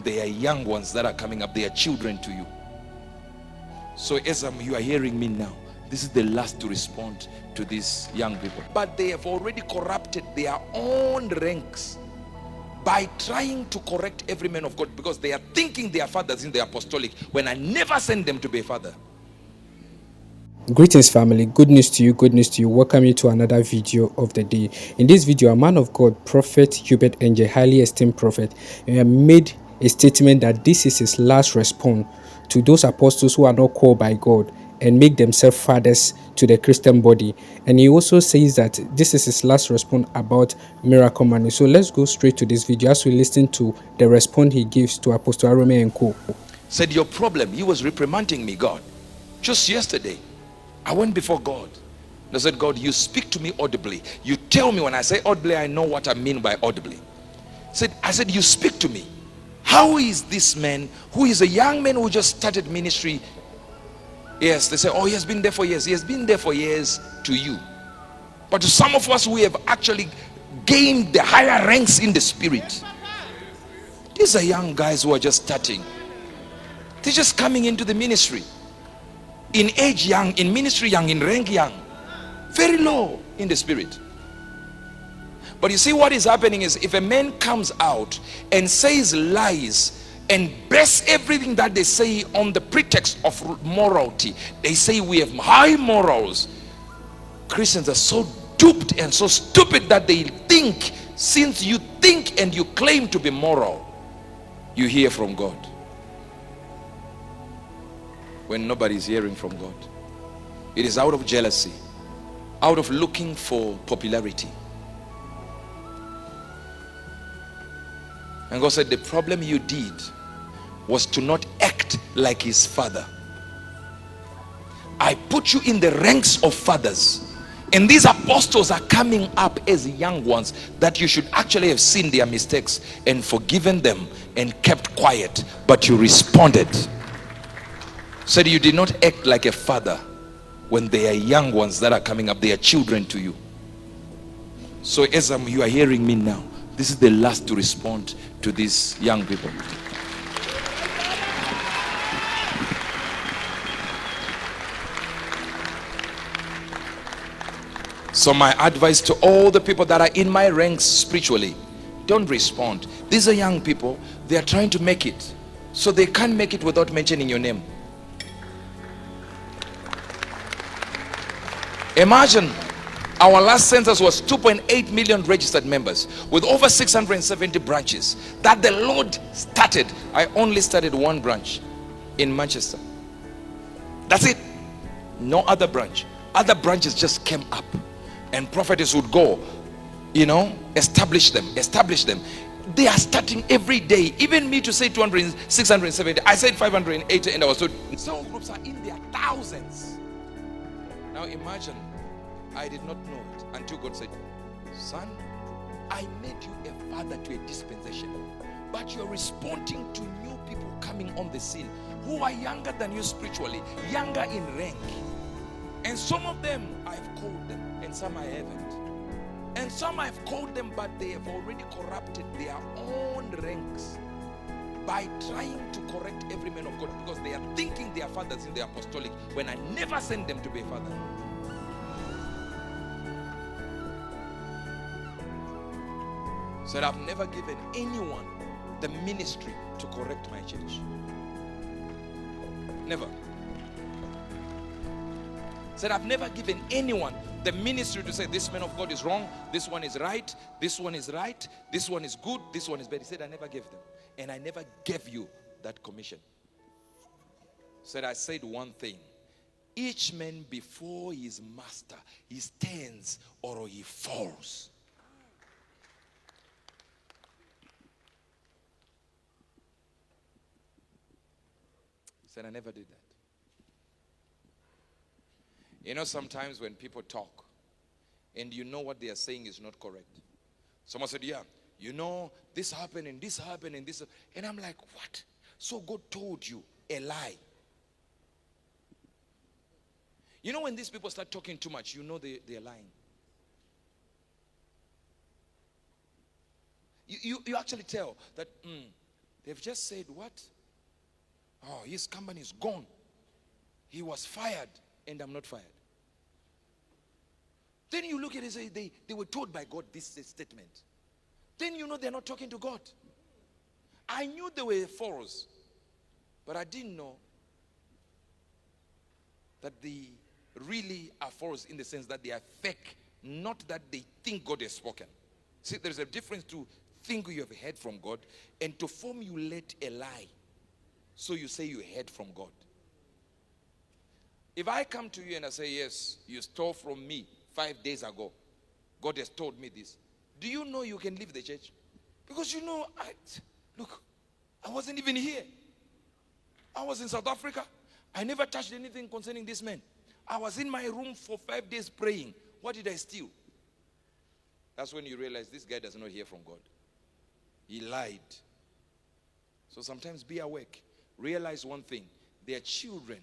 there are young ones that are coming up. They are children to you. So as you are hearing me now, this is the last to respond to these young people. But they have already corrupted their own ranks by trying to correct every man of God, because they are thinking they are fathers in the apostolic when I never sent them to be a father. Greetings, family. Good news to you, good news to you. Welcome you to another video of the day. In this video, a man of God, Prophet Hubert Enjeh, highly esteemed prophet, made a statement that this is his last response to those apostles who are not called by God and make themselves fathers to the Christian body. And he also says that this is his last response about miracle money. So let's go straight to this video as we listen to the response he gives to Apostle Arome and Co. Said, your problem, he was reprimanding me, God, just yesterday. I went before God. I said, God, you speak to me audibly. You tell me when I say audibly, I know what I mean by audibly. I said, you speak to me. How is this man, who is a young man who just started ministry? Yes, they say, oh, he has been there for years. He has been there for years to you. But to some of us, we have actually gained the higher ranks in the spirit. These are young guys who are just starting. They're just coming into the ministry. In age young, in ministry young, in rank young, very low in the spirit. But you see, what is happening is, if a man comes out and says lies and base everything that they say on the pretext of morality, they say we have high morals. Christians are so duped and so stupid that they think, since you think and you claim to be moral, you hear from God, when nobody is hearing from God. It is out of jealousy, out of looking for popularity. And God said, the problem you did was to not act like his father. I put you in the ranks of fathers, and these apostles are coming up as young ones that you should actually have seen their mistakes and forgiven them and kept quiet, but you responded. Said you did not act like a father when they are young ones that are coming up. They are children to you. So as you are hearing me now, this is the last to respond to these young people. So my advice to all the people that are in my ranks spiritually, don't respond. These are young people. They are trying to make it, so they can't make it without mentioning your name. Imagine, our last census was 2.8 million registered members with over 670 branches that the Lord started. I only started one branch in Manchester. That's it. No other branch. Other branches just came up, and prophets would go, establish them. They are starting every day. Even me to say 200, 670, I said 580, and I was told some groups are in their thousands. Now imagine, I did not know it until God said, son, I made you a father to a dispensation, but you're responding to new people coming on the scene who are younger than you spiritually, younger in rank. And some of them I've called them, and some I haven't. And some I've called them, but they have already corrupted their own ranks by trying to correct every man of God, because they are thinking they are fathers in the apostolic when I never sent them to be a father. Said, I've never given anyone the ministry to correct my church. Never. Said, I've never given anyone the ministry to say this man of God is wrong, this one is right, this one is right, this one is good, this one is bad. He said, I never gave them. And I never gave you that commission. Said, I said one thing. Each man before his master, he stands or he falls. Said, I never did that. Sometimes when people talk and what they are saying is not correct. Someone said, yeah, this happened and this happened and this. And I'm like, what? So God told you a lie. When these people start talking too much, they're lying. You actually tell that They've just said, what? Oh, his company is gone. He was fired, and I'm not fired. Then you look at it and say, they were told by God this statement. Then you know they're not talking to God. I knew they were false, but I didn't know that they really are false in the sense that they are fake, not that they think God has spoken. See, there's a difference to think you have heard from God and to formulate a lie. So you say you heard from God. If I come to you and I say, yes, you stole from me 5 days ago, God has told me this, do you know you can leave the church? Because you know, look, I wasn't even here. I was in South Africa. I never touched anything concerning this man. I was in my room for 5 days praying. What did I steal? That's when you realize this guy does not hear from God. He lied. So sometimes be awake. Realize one thing. They are children.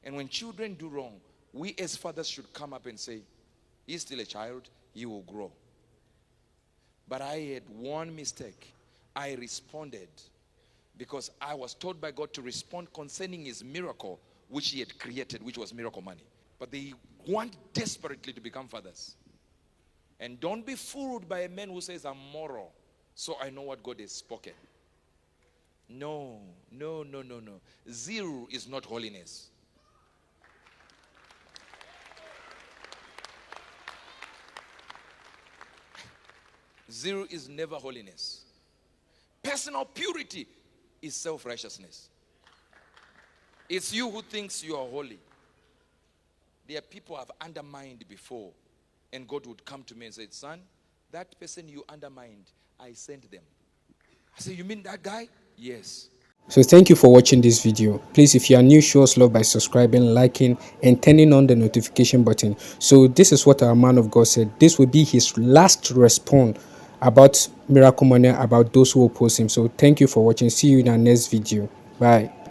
And when children do wrong, we as fathers should come up and say, he's still a child. He will grow. But I had one mistake. I responded because I was told by God to respond concerning his miracle, which he had created, which was miracle money. But they want desperately to become fathers. And don't be fooled by a man who says, I'm moral, so I know what God has spoken. No. Zero is not holiness. Zero is never holiness. Personal purity is self-righteousness. It's you who thinks you are holy. There are people I've undermined before, and God would come to me and say, son, that person you undermined, I sent them. I say, you mean that guy? Yes. So thank you for watching this video. Please, if you are new, show us love by subscribing, liking, and turning on the notification button. So this is what our man of God said. This will be his last response about miracle money, about those who oppose him. So thank you for watching. See you in our next video. Bye.